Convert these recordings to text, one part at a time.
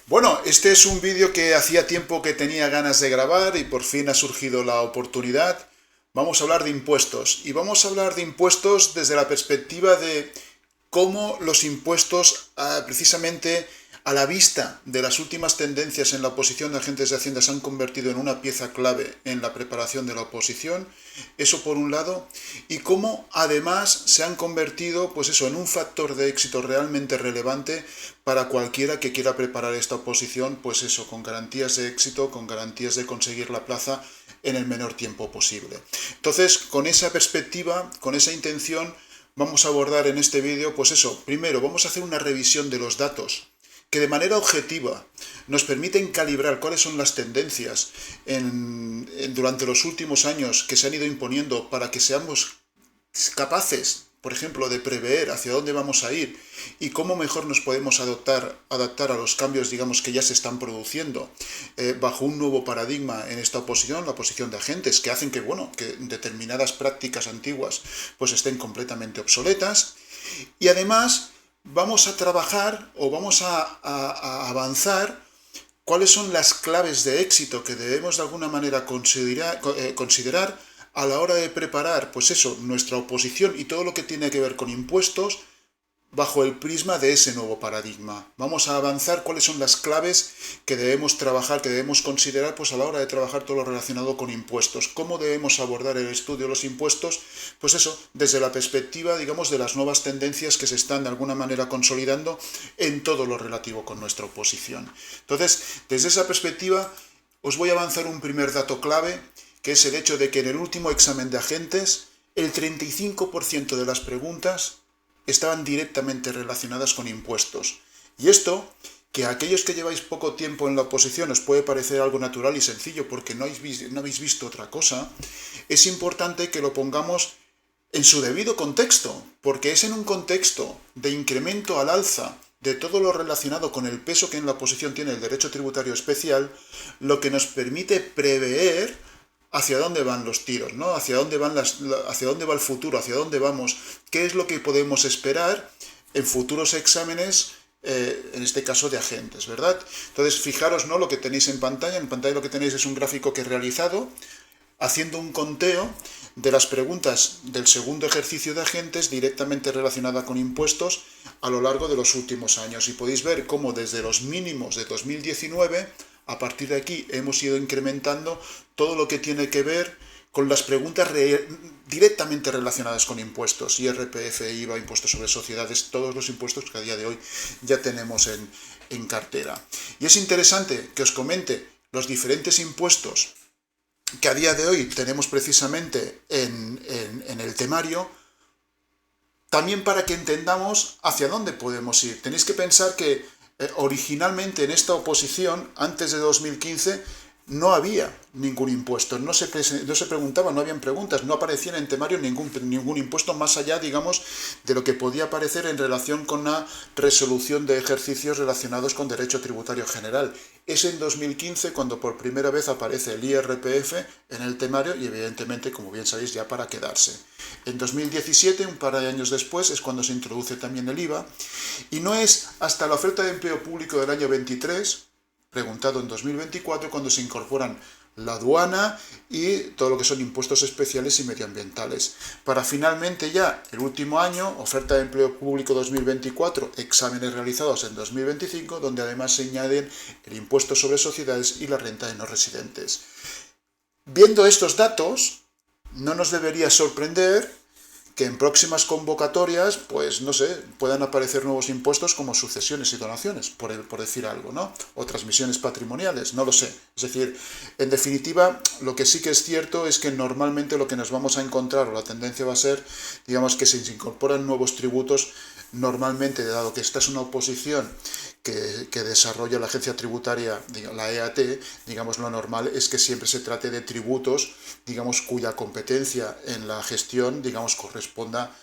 Bueno, este es un vídeo que hacía tiempo que tenía ganas de grabar y por fin ha surgido la oportunidad. Vamos a hablar de impuestos y vamos a hablar de impuestos desde la perspectiva de cómo los impuestos, precisamente a la vista de las últimas tendencias en la oposición de agentes de Hacienda, se han convertido en una pieza clave en la preparación de la oposición, eso por un lado, y cómo además se han convertido, pues eso, en un factor de éxito realmente relevante para cualquiera que quiera preparar esta oposición, pues eso, con garantías de éxito, con garantías de conseguir la plaza en el menor tiempo posible. Entonces, con esa perspectiva, con esa intención, vamos a abordar en este vídeo, pues eso, primero vamos a hacer una revisión de los datos que de manera objetiva nos permiten calibrar cuáles son las tendencias durante los últimos años que se han ido imponiendo para que seamos capaces, por ejemplo, de prever hacia dónde vamos a ir y cómo mejor nos podemos adaptar a los cambios, digamos, que ya se están produciendo bajo un nuevo paradigma en esta oposición, la oposición de agentes, que hacen que, bueno, que determinadas prácticas antiguas pues estén completamente obsoletas. Y además vamos a trabajar o vamos a avanzar cuáles son las claves de éxito que debemos de alguna manera considerar a la hora de preparar, pues eso, nuestra oposición y todo lo que tiene que ver con impuestos bajo el prisma de ese nuevo paradigma. Vamos a avanzar cuáles son las claves que debemos trabajar, que debemos considerar pues a la hora de trabajar todo lo relacionado con impuestos. ¿Cómo debemos abordar el estudio de los impuestos? Pues eso, desde la perspectiva, digamos, de las nuevas tendencias que se están de alguna manera consolidando en todo lo relativo con nuestra oposición. Entonces, desde esa perspectiva, os voy a avanzar un primer dato clave, que es el hecho de que en el último examen de agentes, el 35% de las preguntas estaban directamente relacionadas con impuestos. Y esto, que a aquellos que lleváis poco tiempo en la oposición os puede parecer algo natural y sencillo porque no habéis visto otra cosa, es importante que lo pongamos en su debido contexto, porque es en un contexto de incremento al alza de todo lo relacionado con el peso que en la oposición tiene el derecho tributario especial, lo que nos permite prever hacia dónde van los tiros, ¿no? Hacia dónde va el futuro, hacia dónde vamos, qué es lo que podemos esperar en futuros exámenes, en este caso de agentes, ¿verdad? Entonces, fijaros, ¿no?, lo que tenéis en pantalla. En pantalla lo que tenéis es un gráfico que he realizado haciendo un conteo de las preguntas del segundo ejercicio de agentes directamente relacionada con impuestos a lo largo de los últimos años. Y podéis ver cómo desde los mínimos de 2019, a partir de aquí hemos ido incrementando todo lo que tiene que ver con las preguntas directamente relacionadas con impuestos, IRPF, IVA, impuestos sobre sociedades, todos los impuestos que a día de hoy ya tenemos en cartera. Y es interesante que os comente los diferentes impuestos que a día de hoy tenemos precisamente en el temario, también para que entendamos hacia dónde podemos ir. Tenéis que pensar que originalmente en esta oposición, antes de 2015, no había ningún impuesto, no se preguntaba, no habían preguntas, no aparecía en el temario ningún impuesto más allá, digamos, de lo que podía aparecer en relación con la resolución de ejercicios relacionados con derecho tributario general. Es en 2015 cuando por primera vez aparece el IRPF en el temario y evidentemente, como bien sabéis, ya para quedarse. En 2017, un par de años después, es cuando se introduce también el IVA, y no es hasta la oferta de empleo público del año 23, preguntado en 2024, cuando se incorporan la aduana y todo lo que son impuestos especiales y medioambientales. Para finalmente ya el último año, oferta de empleo público 2024, exámenes realizados en 2025, donde además se añaden el impuesto sobre sociedades y la renta de no residentes. Viendo estos datos, no nos debería sorprender que en próximas convocatorias, pues no sé, puedan aparecer nuevos impuestos como sucesiones y donaciones, por decir algo, ¿no? O transmisiones patrimoniales, no lo sé. Es decir, en definitiva, lo que sí que es cierto es que normalmente lo que nos vamos a encontrar, o la tendencia va a ser, digamos, que se incorporan nuevos tributos, normalmente, dado que esta es una oposición que desarrolla la agencia tributaria, la EAT, digamos, lo normal es que siempre se trate de tributos, digamos, cuya competencia en la gestión, digamos, corresponda,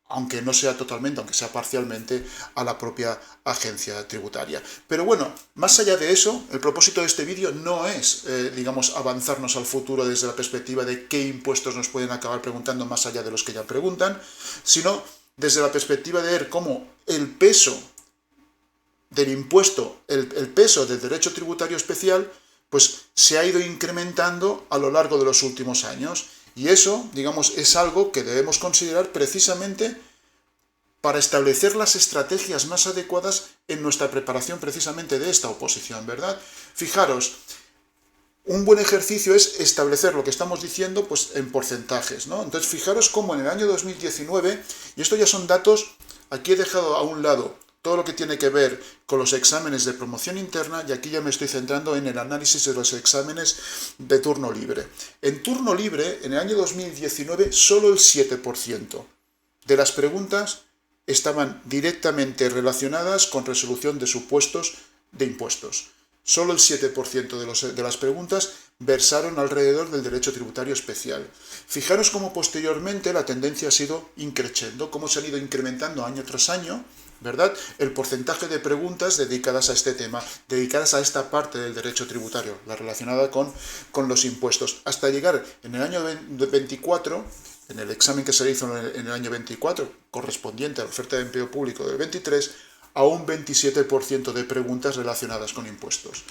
aunque no sea totalmente, aunque sea parcialmente, a la propia agencia tributaria. Pero bueno, más allá de eso, el propósito de este vídeo no es, digamos, avanzarnos al futuro desde la perspectiva de qué impuestos nos pueden acabar preguntando más allá de los que ya preguntan, sino desde la perspectiva de ver cómo el peso del impuesto, el peso del derecho tributario especial, pues se ha ido incrementando a lo largo de los últimos años. Y eso, digamos, es algo que debemos considerar precisamente para establecer las estrategias más adecuadas en nuestra preparación precisamente de esta oposición, ¿verdad? Fijaros, un buen ejercicio es establecer lo que estamos diciendo pues, en porcentajes, ¿no? Entonces, fijaros cómo en el año 2019, y esto ya son datos, aquí he dejado a un lado todo lo que tiene que ver con los exámenes de promoción interna, y aquí ya me estoy centrando en el análisis de los exámenes de turno libre. En turno libre, en el año 2019, solo el 7% de las preguntas estaban directamente relacionadas con resolución de supuestos de impuestos. Solo el 7% de las preguntas versaron alrededor del derecho tributario especial. Fijaros cómo posteriormente la tendencia ha sido increciendo, cómo se han ido incrementando año tras año, ¿verdad?, el porcentaje de preguntas dedicadas a este tema, dedicadas a esta parte del derecho tributario, la relacionada con los impuestos, hasta llegar en el año 24, en el examen que se hizo en el año 24, correspondiente a la oferta de empleo público del 23, a un 27% de preguntas relacionadas con impuestos.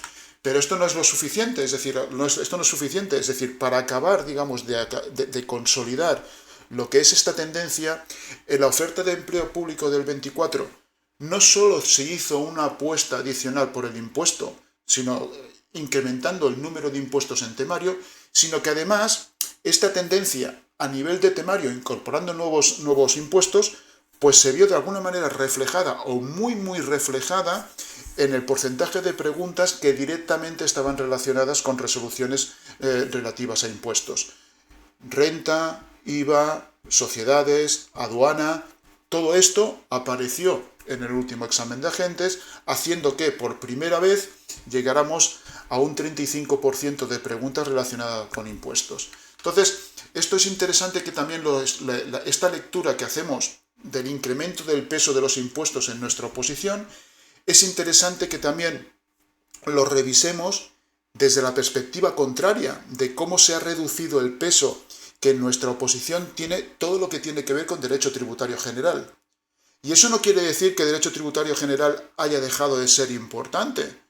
Pero esto no es lo suficiente, es decir, esto no es suficiente, es decir, para acabar, digamos, de consolidar lo que es esta tendencia, en la oferta de empleo público del 24 no solo se hizo una apuesta adicional por el impuesto, sino incrementando el número de impuestos en temario, sino que además esta tendencia a nivel de temario, incorporando nuevos impuestos, pues se vio de alguna manera reflejada o muy reflejada en el porcentaje de preguntas que directamente estaban relacionadas con resoluciones relativas a impuestos. Renta, IVA, sociedades, aduana, todo esto apareció en el último examen de agentes, haciendo que por primera vez llegáramos a un 35% de preguntas relacionadas con impuestos. Entonces, esto es interesante que también esta lectura que hacemos del incremento del peso de los impuestos en nuestra oposición, es interesante que también lo revisemos desde la perspectiva contraria de cómo se ha reducido el peso que en nuestra oposición tiene todo lo que tiene que ver con derecho tributario general. Y eso no quiere decir que derecho tributario general haya dejado de ser importante.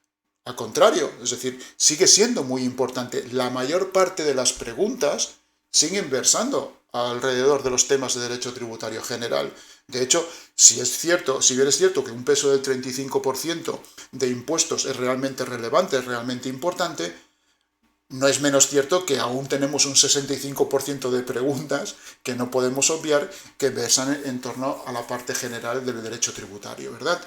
Al contrario, es decir, sigue siendo muy importante. La mayor parte de las preguntas siguen versando alrededor de los temas de derecho tributario general. De hecho, si bien es cierto que un peso del 35% de impuestos es realmente relevante, es realmente importante, no es menos cierto que aún tenemos un 65% de preguntas que no podemos obviar que versan en torno a la parte general del derecho tributario, ¿verdad?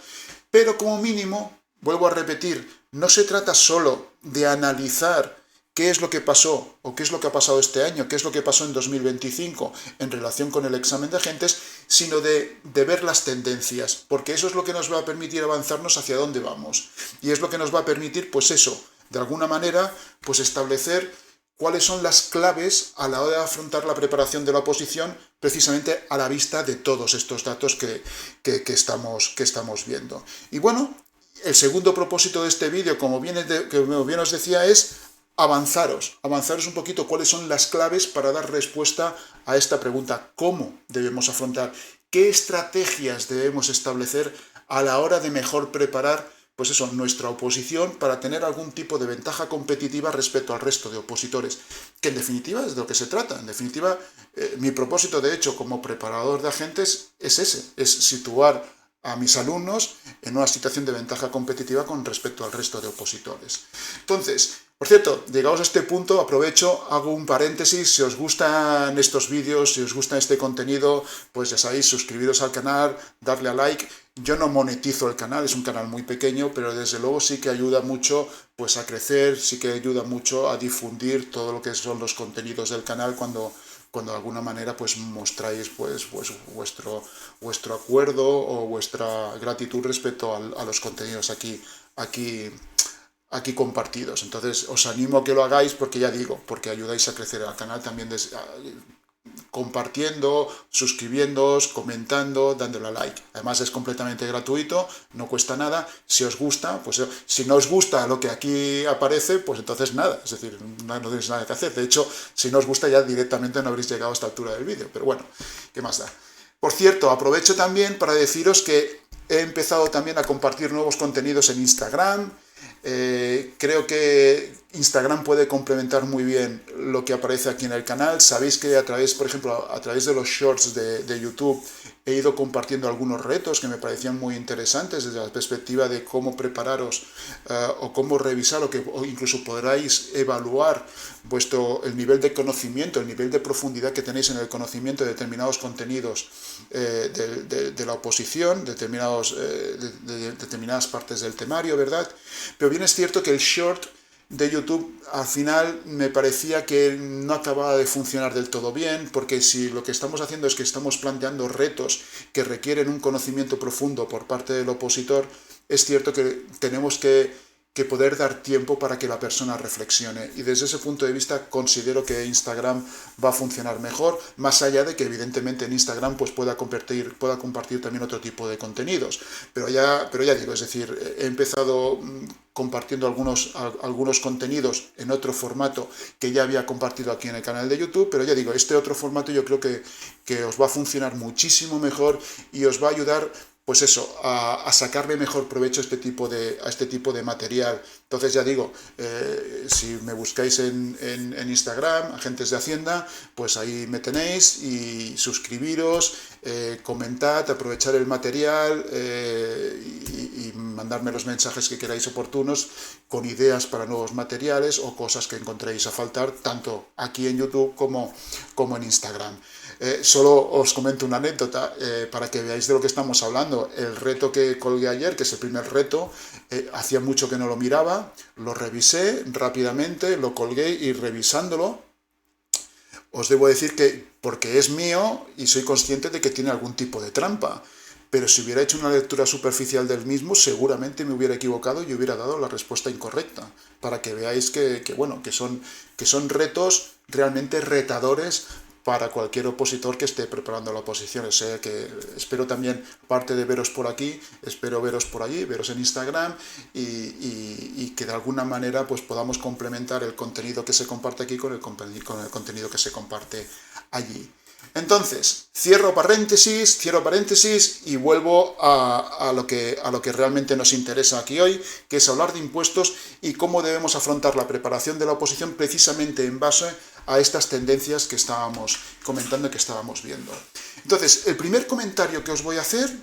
Pero como mínimo, vuelvo a repetir, no se trata solo de analizar qué es lo que pasó o qué es lo que ha pasado este año, qué es lo que pasó en 2025 en relación con el examen de agentes, sino de ver las tendencias, porque eso es lo que nos va a permitir avanzarnos hacia dónde vamos. Y es lo que nos va a permitir, pues eso, de alguna manera, pues establecer cuáles son las claves a la hora de afrontar la preparación de la oposición, precisamente a la vista de todos estos datos que estamos viendo. Y bueno, el segundo propósito de este vídeo, como bien os decía, es avanzaros un poquito cuáles son las claves para dar respuesta a esta pregunta. ¿Cómo debemos afrontar? ¿Qué estrategias debemos establecer a la hora de mejor preparar, pues eso, nuestra oposición para tener algún tipo de ventaja competitiva respecto al resto de opositores? Que en definitiva es de lo que se trata. En definitiva, mi propósito, de hecho, como preparador de agentes es ese, es situar a mis alumnos en una situación de ventaja competitiva con respecto al resto de opositores. Entonces, por cierto, llegados a este punto, aprovecho, hago un paréntesis. Si os gustan estos vídeos, si os gusta este contenido, pues ya sabéis, suscribiros al canal, darle a like. Yo no monetizo el canal, es un canal muy pequeño, pero desde luego sí que ayuda mucho pues, a crecer, sí que ayuda mucho a difundir todo lo que son los contenidos del canal cuando de alguna manera pues mostráis pues vuestro acuerdo o vuestra gratitud respecto a los contenidos aquí compartidos. Entonces os animo a que lo hagáis porque ya digo, porque ayudáis a crecer el canal también compartiendo, suscribiéndoos, comentando, dándole a like. Además es completamente gratuito, no cuesta nada. Si os gusta, pues si no os gusta lo que aquí aparece, pues entonces nada, es decir, no tenéis nada que hacer. De hecho, si no os gusta ya directamente no habréis llegado a esta altura del vídeo, pero bueno, ¿qué más da? Por cierto, aprovecho también para deciros que he empezado también a compartir nuevos contenidos en Instagram. Creo que Instagram puede complementar muy bien lo que aparece aquí en el canal. Sabéis que a través, por ejemplo, a través de los shorts de YouTube he ido compartiendo algunos retos que me parecían muy interesantes desde la perspectiva de cómo prepararos o cómo revisar o incluso podráis evaluar el nivel de conocimiento, el nivel de profundidad que tenéis en el conocimiento de determinados contenidos de la oposición, de determinadas partes del temario, ¿verdad? Pero bien es cierto que el short de YouTube al final me parecía que no acababa de funcionar del todo bien, porque si lo que estamos haciendo es que estamos planteando retos que requieren un conocimiento profundo por parte del opositor, es cierto que tenemos que poder dar tiempo para que la persona reflexione. Y desde ese punto de vista considero que Instagram va a funcionar mejor, más allá de que evidentemente en Instagram pues pueda compartir también otro tipo de contenidos. Pero ya digo, es decir, he empezado compartiendo algunos contenidos en otro formato que ya había compartido aquí en el canal de YouTube, pero ya digo, este otro formato yo creo que os va a funcionar muchísimo mejor y os va a ayudar pues eso, a sacarle mejor provecho a este tipo de material. Entonces ya digo, si me buscáis en Instagram, Agentes de Hacienda, pues ahí me tenéis y suscribiros, comentad, aprovechar el material y mandarme los mensajes que queráis oportunos con ideas para nuevos materiales o cosas que encontréis a faltar, tanto aquí en YouTube como en Instagram. Solo os comento una anécdota para que veáis de lo que estamos hablando. El reto que colgué ayer, que es el primer reto, hacía mucho que no lo miraba, lo revisé rápidamente, lo colgué y revisándolo, os debo decir que, porque es mío y soy consciente de que tiene algún tipo de trampa, pero si hubiera hecho una lectura superficial del mismo, seguramente me hubiera equivocado y hubiera dado la respuesta incorrecta, para que veáis que son retos realmente retadores para cualquier opositor que esté preparando la oposición. O sea que espero también, aparte de veros por aquí, espero veros por allí, veros en Instagram y que de alguna manera pues podamos complementar el contenido que se comparte aquí con el contenido que se comparte allí. Entonces, cierro paréntesis y vuelvo a lo que realmente nos interesa aquí hoy, que es hablar de impuestos y cómo debemos afrontar la preparación de la oposición precisamente en base a estas tendencias que estábamos comentando y que estábamos viendo. Entonces, el primer comentario que os voy a hacer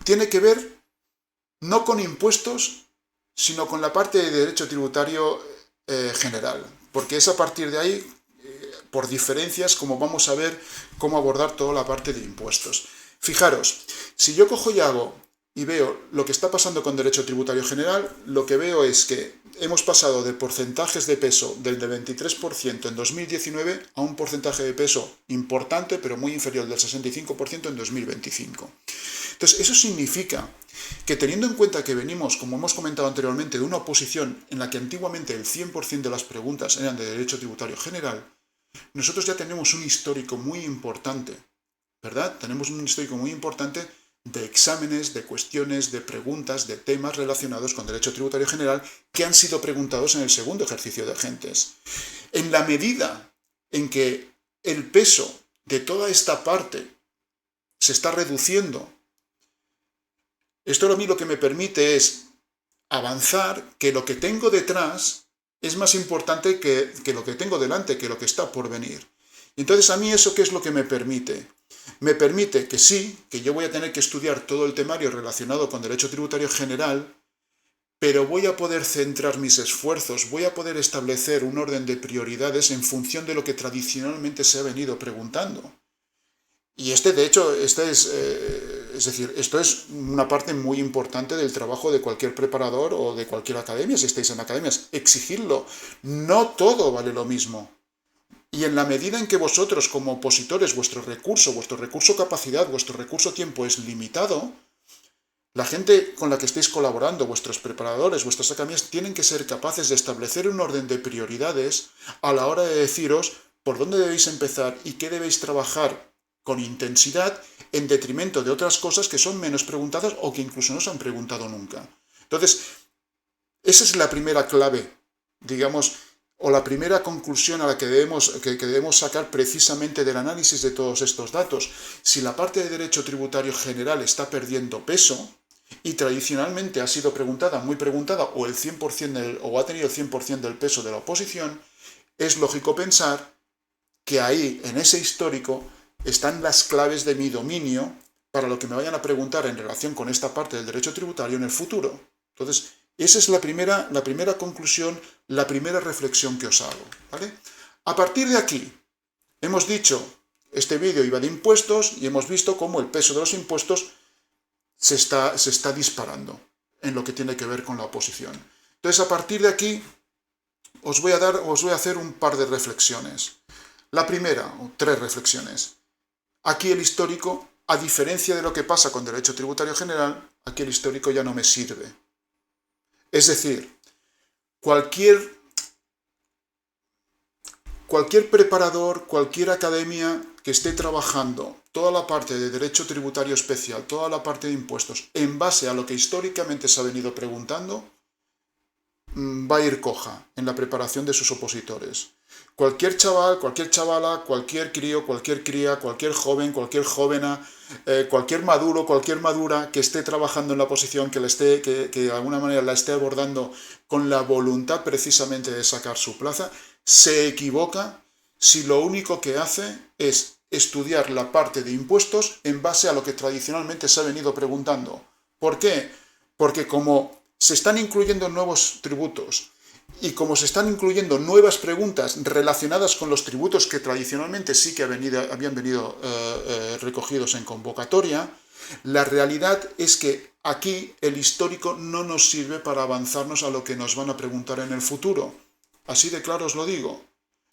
tiene que ver no con impuestos, sino con la parte de derecho tributario general, porque es a partir de ahí, por diferencias, como vamos a ver cómo abordar toda la parte de impuestos. Fijaros, si yo cojo y hago y veo lo que está pasando con derecho tributario general, lo que veo es que hemos pasado de porcentajes de peso del de 23% en 2019 a un porcentaje de peso importante, pero muy inferior del 65% en 2025. Entonces, eso significa que teniendo en cuenta que venimos, como hemos comentado anteriormente, de una oposición en la que antiguamente el 100% de las preguntas eran de derecho tributario general, nosotros ya tenemos un histórico muy importante, ¿verdad? Tenemos un histórico muy importante de exámenes, de cuestiones, de preguntas, de temas relacionados con derecho tributario general que han sido preguntados en el segundo ejercicio de Agentes. En la medida en que el peso de toda esta parte se está reduciendo, esto a mí lo que me permite es avanzar, que lo que tengo detrás es más importante que lo que tengo delante, que lo que está por venir. Entonces, a mí eso, ¿qué es lo que me permite? Me permite que sí, que yo voy a tener que estudiar todo el temario relacionado con derecho tributario general, pero voy a poder centrar mis esfuerzos, voy a poder establecer un orden de prioridades en función de lo que tradicionalmente se ha venido preguntando. Y de hecho, esto es una parte muy importante del trabajo de cualquier preparador o de cualquier academia, si estáis en academias, exigirlo. No todo vale lo mismo. Y en la medida en que vosotros, como opositores, vuestro recurso capacidad, vuestro recurso tiempo es limitado, la gente con la que estéis colaborando, vuestros preparadores, vuestras academias, tienen que ser capaces de establecer un orden de prioridades a la hora de deciros por dónde debéis empezar y qué debéis trabajar con intensidad en detrimento de otras cosas que son menos preguntadas o que incluso no se han preguntado nunca. Entonces, esa es la primera clave, digamos, o la primera conclusión a la que debemos sacar precisamente del análisis de todos estos datos. Si la parte de derecho tributario general está perdiendo peso, y tradicionalmente ha sido preguntada, muy preguntada, o ha tenido el 100% del peso de la oposición, es lógico pensar que ahí, en ese histórico, están las claves de mi dominio para lo que me vayan a preguntar en relación con esta parte del derecho tributario en el futuro. Entonces, esa es la primera conclusión, la primera reflexión que os hago, ¿vale? A partir de aquí, hemos dicho, este vídeo iba de impuestos y hemos visto cómo el peso de los impuestos se está disparando en lo que tiene que ver con la oposición. Entonces, a partir de aquí, os voy a hacer un par de reflexiones. La primera, o tres reflexiones. Aquí el histórico, a diferencia de lo que pasa con derecho tributario general, aquí el histórico ya no me sirve. Es decir, cualquier preparador, cualquier academia que esté trabajando toda la parte de derecho tributario especial, toda la parte de impuestos, en base a lo que históricamente se ha venido preguntando, va a ir coja en la preparación de sus opositores. Cualquier chaval, cualquier chavala, cualquier crío, cualquier cría, cualquier joven, cualquier jóvena, cualquier maduro, cualquier madura que esté trabajando en la oposición, que de alguna manera la esté abordando con la voluntad precisamente de sacar su plaza, se equivoca si lo único que hace es estudiar la parte de impuestos en base a lo que tradicionalmente se ha venido preguntando. ¿Por qué? Porque como se están incluyendo nuevos tributos y como se están incluyendo nuevas preguntas relacionadas con los tributos que tradicionalmente sí que habían venido recogidos en convocatoria, la realidad es que aquí el histórico no nos sirve para avanzarnos a lo que nos van a preguntar en el futuro. Así de claro os lo digo.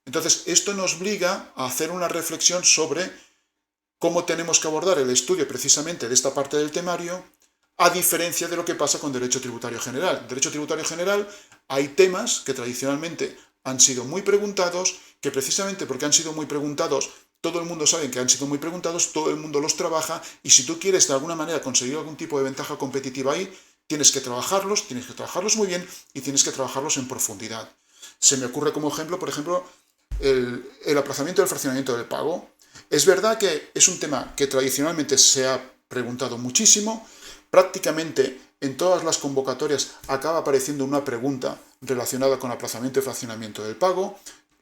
Entonces, esto nos obliga a hacer una reflexión sobre cómo tenemos que abordar el estudio precisamente de esta parte del temario, a diferencia de lo que pasa con derecho tributario general. En derecho tributario general hay temas que tradicionalmente han sido muy preguntados, que precisamente porque han sido muy preguntados, todo el mundo sabe que han sido muy preguntados, todo el mundo los trabaja, y si tú quieres de alguna manera conseguir algún tipo de ventaja competitiva ahí, tienes que trabajarlos muy bien y tienes que trabajarlos en profundidad. Se me ocurre como ejemplo, por ejemplo, el aplazamiento del fraccionamiento del pago. Es verdad que es un tema que tradicionalmente se ha preguntado muchísimo. Prácticamente en todas las convocatorias acaba apareciendo una pregunta relacionada con aplazamiento y fraccionamiento del pago.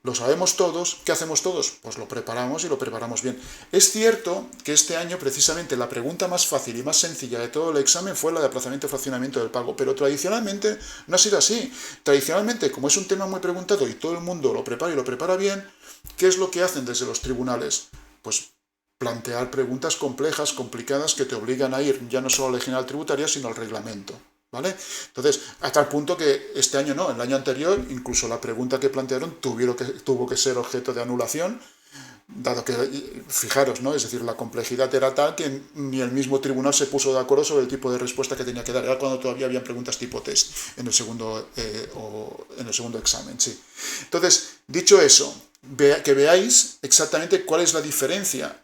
Lo sabemos todos. ¿Qué hacemos todos? Pues lo preparamos y lo preparamos bien. Es cierto que este año precisamente la pregunta más fácil y más sencilla de todo el examen fue la de aplazamiento y fraccionamiento del pago, pero tradicionalmente no ha sido así. Tradicionalmente, como es un tema muy preguntado y todo el mundo lo prepara y lo prepara bien, ¿qué es lo que hacen desde los tribunales? Pues plantear preguntas complejas, complicadas, que te obligan a ir ya no solo a la ley general tributaria, sino al reglamento. ¿Vale? Entonces, hasta el punto que este año no, el año anterior, incluso la pregunta que plantearon tuvo que ser objeto de anulación, dado que, fijaros, ¿no? Es decir, la complejidad era tal que ni el mismo tribunal se puso de acuerdo sobre el tipo de respuesta que tenía que dar. Era cuando todavía habían preguntas tipo test en el segundo examen, sí. Entonces, dicho eso, que veáis exactamente cuál es la diferencia.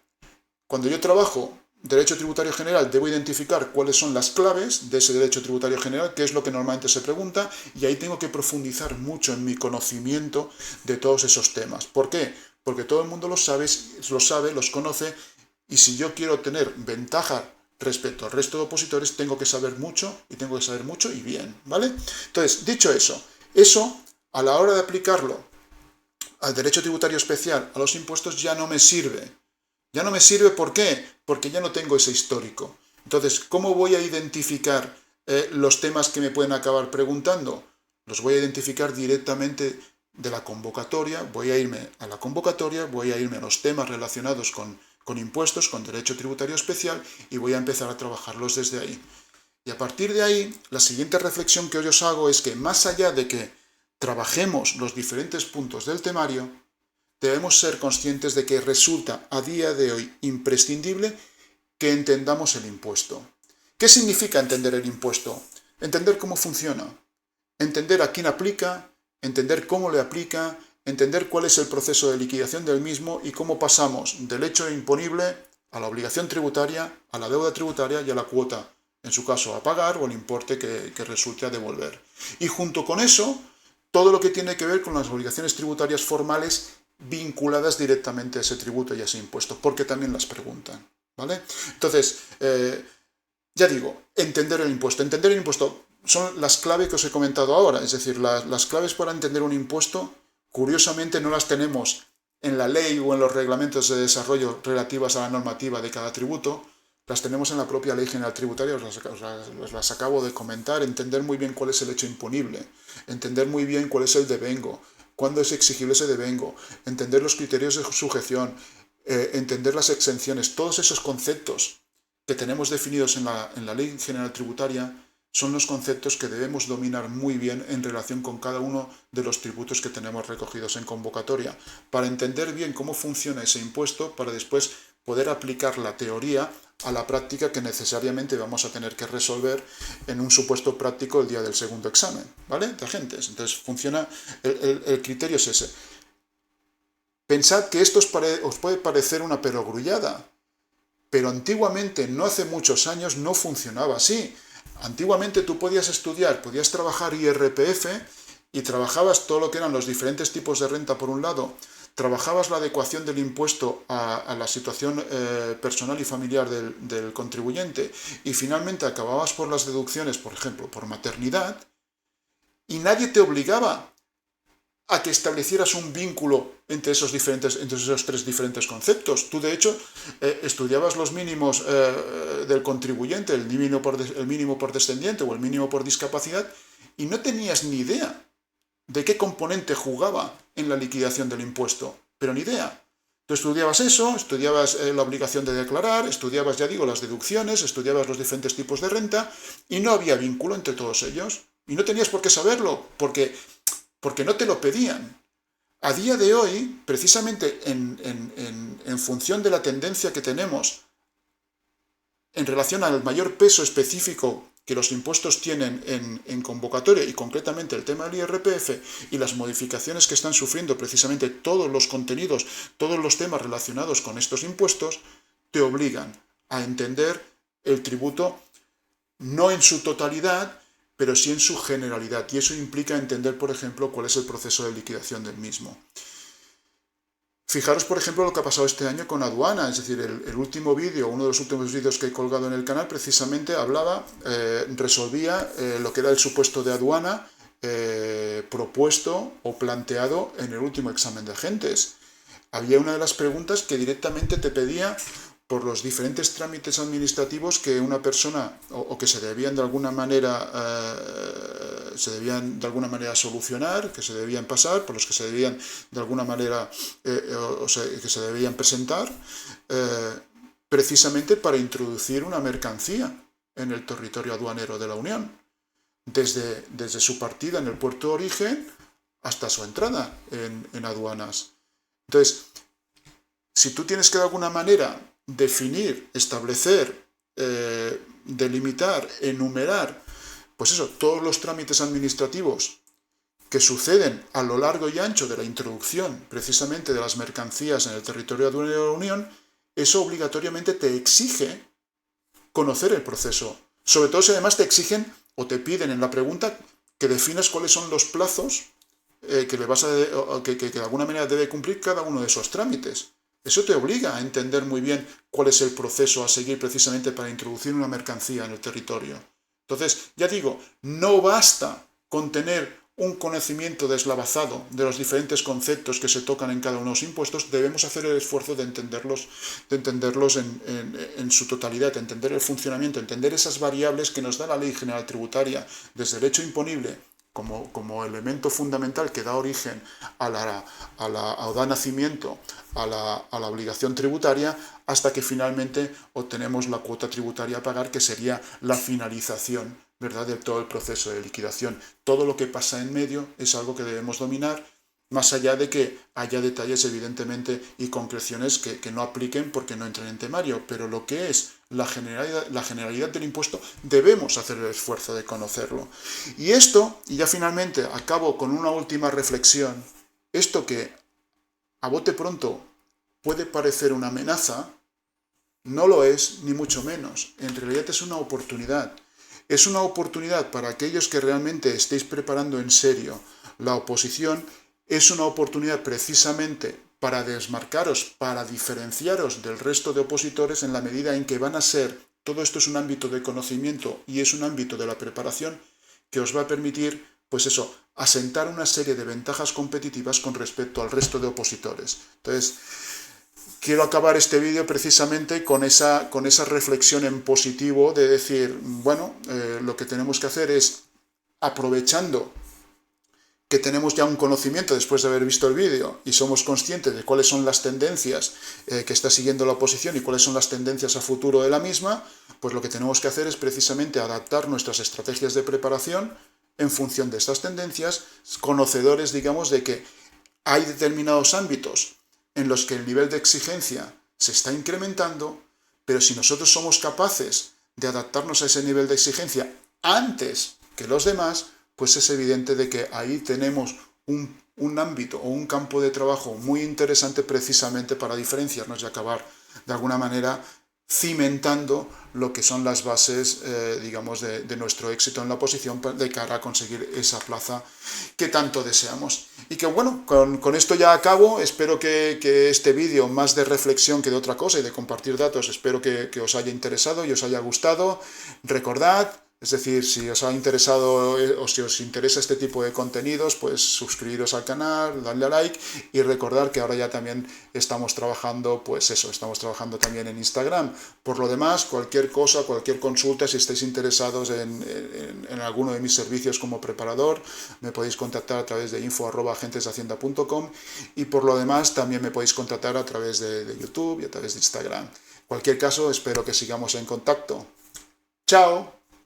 Cuando yo trabajo derecho tributario general, debo identificar cuáles son las claves de ese derecho tributario general, qué es lo que normalmente se pregunta, y ahí tengo que profundizar mucho en mi conocimiento de todos esos temas. ¿Por qué? Porque todo el mundo los sabe, los conoce, y si yo quiero tener ventaja respecto al resto de opositores, tengo que saber mucho, y bien, ¿vale? Entonces, dicho eso, a la hora de aplicarlo al derecho tributario especial, a los impuestos, ya no me sirve. Ya no me sirve, ¿por qué? Porque ya no tengo ese histórico. Entonces, ¿cómo voy a identificar los temas que me pueden acabar preguntando? Los voy a identificar directamente de la convocatoria, voy a irme a la convocatoria, voy a irme a los temas relacionados con impuestos, con derecho tributario especial, y voy a empezar a trabajarlos desde ahí. Y a partir de ahí, la siguiente reflexión que hoy os hago es que, más allá de que trabajemos los diferentes puntos del temario, debemos ser conscientes de que resulta a día de hoy imprescindible que entendamos el impuesto. ¿Qué significa entender el impuesto? Entender cómo funciona, entender a quién aplica, entender cómo le aplica, entender cuál es el proceso de liquidación del mismo y cómo pasamos del hecho imponible a la obligación tributaria, a la deuda tributaria y a la cuota, en su caso a pagar, o el importe que resulte a devolver. Y junto con eso, todo lo que tiene que ver con las obligaciones tributarias formales vinculadas directamente a ese tributo y a ese impuesto, porque también las preguntan, ¿vale? Entonces, ya digo, entender el impuesto. Entender el impuesto son las claves que os he comentado ahora, es decir, las claves para entender un impuesto, curiosamente no las tenemos en la ley o en los reglamentos de desarrollo relativas a la normativa de cada tributo, las tenemos en la propia Ley General Tributaria, os las acabo de comentar. Entender muy bien cuál es el hecho imponible, entender muy bien cuál es el devengo, cuándo es exigible ese devengo, entender los criterios de sujeción, entender las exenciones, todos esos conceptos que tenemos definidos en la Ley General Tributaria son los conceptos que debemos dominar muy bien en relación con cada uno de los tributos que tenemos recogidos en convocatoria, para entender bien cómo funciona ese impuesto, para después poder aplicar la teoría a la práctica que necesariamente vamos a tener que resolver en un supuesto práctico el día del segundo examen, ¿vale? De agentes. Entonces funciona, el criterio es ese. Pensad que esto os puede parecer una perogrullada, pero antiguamente, no hace muchos años, no funcionaba así. Antiguamente tú podías estudiar, podías trabajar IRPF y trabajabas todo lo que eran los diferentes tipos de renta por un lado, trabajabas la adecuación del impuesto a la situación personal y familiar del contribuyente y finalmente acababas por las deducciones, por ejemplo, por maternidad, y nadie te obligaba a que establecieras un vínculo entre esos tres diferentes conceptos. Tú, de hecho, estudiabas los mínimos del contribuyente, el mínimo por descendiente o el mínimo por discapacidad, y no tenías ni idea de qué componente jugaba en la liquidación del impuesto, pero ni idea. Tú estudiabas eso, estudiabas la obligación de declarar, estudiabas, ya digo, las deducciones, estudiabas los diferentes tipos de renta, y no había vínculo entre todos ellos. Y no tenías por qué saberlo, porque no te lo pedían. A día de hoy, precisamente en función de la tendencia que tenemos en relación al mayor peso específico que los impuestos tienen en convocatoria, y concretamente el tema del IRPF y las modificaciones que están sufriendo precisamente todos los contenidos, todos los temas relacionados con estos impuestos, te obligan a entender el tributo no en su totalidad, pero sí en su generalidad, y eso implica entender, por ejemplo, cuál es el proceso de liquidación del mismo. Fijaros, por ejemplo, lo que ha pasado este año con aduana, es decir, el último vídeo, uno de los últimos vídeos que he colgado en el canal, precisamente resolvía lo que era el supuesto de aduana propuesto o planteado en el último examen de agentes. Había una de las preguntas que directamente te pedía por los diferentes trámites administrativos que una persona o que se debían de alguna manera solucionar, que se debían pasar, por los que se debían de alguna manera que se debían presentar, precisamente para introducir una mercancía en el territorio aduanero de la Unión, desde su partida en el puerto de origen hasta su entrada en aduanas. Entonces, si tú tienes que de alguna manera definir, establecer, delimitar, enumerar, pues eso, todos los trámites administrativos que suceden a lo largo y ancho de la introducción precisamente de las mercancías en el territorio aduanero de la Unión, eso obligatoriamente te exige conocer el proceso. Sobre todo si además te exigen o te piden en la pregunta que definas cuáles son los plazos que de alguna manera debe cumplir cada uno de esos trámites. Eso te obliga a entender muy bien cuál es el proceso a seguir precisamente para introducir una mercancía en el territorio. Entonces, ya digo, no basta con tener un conocimiento deslavazado de los diferentes conceptos que se tocan en cada uno de los impuestos. Debemos hacer el esfuerzo de entenderlos en su totalidad, entender el funcionamiento, entender esas variables que nos da la Ley General Tributaria, desde el hecho imponible como elemento fundamental que da origen o da nacimiento a la obligación tributaria, hasta que finalmente obtenemos la cuota tributaria a pagar, que sería la finalización, ¿verdad?, de todo el proceso de liquidación. Todo lo que pasa en medio es algo que debemos dominar, más allá de que haya detalles evidentemente y concreciones que no apliquen porque no entran en temario, pero lo que es la generalidad del impuesto debemos hacer el esfuerzo de conocerlo. Y esto, y ya finalmente acabo con una última reflexión, esto que a bote pronto puede parecer una amenaza, no lo es ni mucho menos, en realidad es una oportunidad. Es una oportunidad para aquellos que realmente estéis preparando en serio la oposición, es una oportunidad precisamente para desmarcaros, para diferenciaros del resto de opositores en la medida en que van a ser, todo esto es un ámbito de conocimiento y es un ámbito de la preparación que os va a permitir, pues eso, asentar una serie de ventajas competitivas con respecto al resto de opositores. Entonces, quiero acabar este vídeo precisamente con esa reflexión en positivo de decir, bueno, lo que tenemos que hacer es, aprovechando que tenemos ya un conocimiento después de haber visto el vídeo y somos conscientes de cuáles son las tendencias que está siguiendo la oposición y cuáles son las tendencias a futuro de la misma, pues lo que tenemos que hacer es precisamente adaptar nuestras estrategias de preparación en función de estas tendencias, conocedores, digamos, de que hay determinados ámbitos en los que el nivel de exigencia se está incrementando, pero si nosotros somos capaces de adaptarnos a ese nivel de exigencia antes que los demás, pues es evidente de que ahí tenemos un ámbito o un campo de trabajo muy interesante precisamente para diferenciarnos y acabar de alguna manera cimentando lo que son las bases, digamos, de nuestro éxito en la oposición de cara a conseguir esa plaza que tanto deseamos. Y que bueno, con esto ya acabo. Espero que este vídeo, más de reflexión que de otra cosa y de compartir datos, espero que os haya interesado y os haya gustado. Recordad, es decir, si os ha interesado o si os interesa este tipo de contenidos, pues suscribiros al canal, darle a like y recordar que ahora ya también estamos trabajando, pues eso, estamos trabajando también en Instagram. Por lo demás, cualquier cosa, cualquier consulta, si estáis interesados en alguno de mis servicios como preparador, me podéis contactar a través de info@agentesdehacienda.com y por lo demás también me podéis contactar a través de YouTube y a través de Instagram. En cualquier caso, espero que sigamos en contacto. ¡Chao!